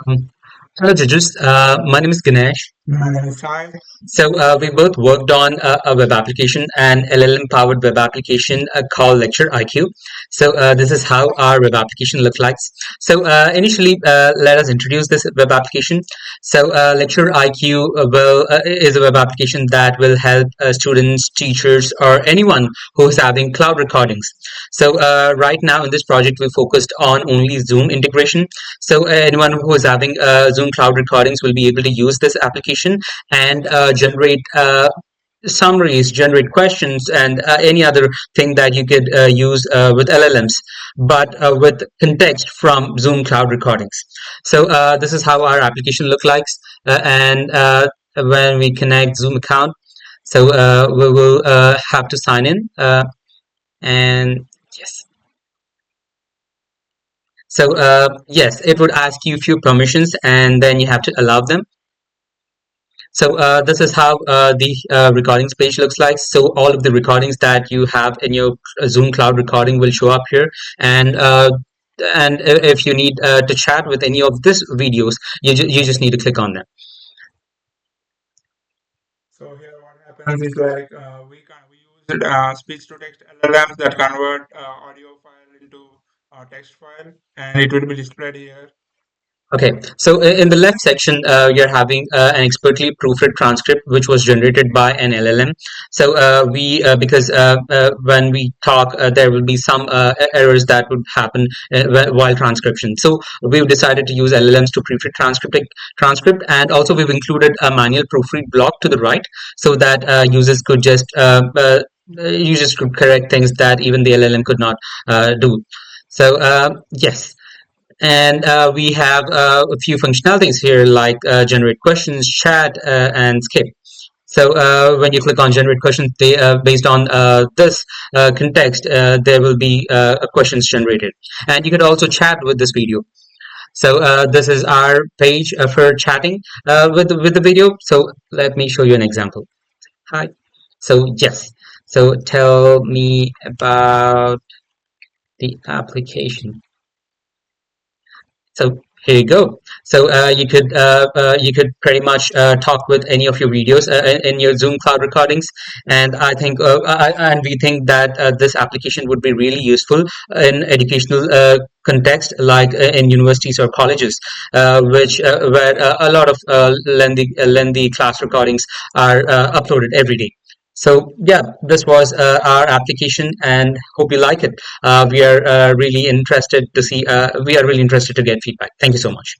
Um, Hello, judges. My name is Ganesh. My name is Sai. We both worked on a web application, an LLM-powered web application called Lecture IQ. This is how our web application looks like. Initially, let us introduce this web application. Lecture IQ is a web application that will help students, teachers, or anyone who is having cloud recordings. Right now in this project, we focused on only Zoom integration. Anyone who is having Zoom cloud recordings will be able to use this application and generate summaries, generate questions, and any other thing that you could use with LLMs, but with context from Zoom cloud recordings. This is how our application looks like. And When we connect Zoom account, we will have to sign in. And yes. Yes, it would ask you a few permissions and then you have to allow them. This is how the recordings page looks like. So all of the recordings that you have in your Zoom cloud recording will show up here. If you need to chat with any of these videos, you just need to click on them. So here what happens is like we use speech to text LLMs that convert audio file into text file, and it will be displayed here. Okay, in the left section, you're having an expertly proofread transcript, which was generated by an LLM. Because when we talk, there will be some errors that would happen while transcription. So we've decided to use LLMs to proofread transcript, and also we've included a manual proofread block to the right, so that users could correct things that even the LLM could not do. Yes. And we have a few functionalities here like generate questions, chat, and skip. When you click on generate questions, based on this context, there will be questions generated. And you could also chat with this video. This is our page for chatting with the video. So let me show you an example. Hi. Yes. Tell me about the application. So here you go. You could pretty much talk with any of your videos in your Zoom cloud recordings, and we think that this application would be really useful in educational context, like in universities or colleges, which where a lot of lengthy class recordings are uploaded every day. Yeah, this was our application, and hope you like it. We are really interested to get feedback. Thank you so much.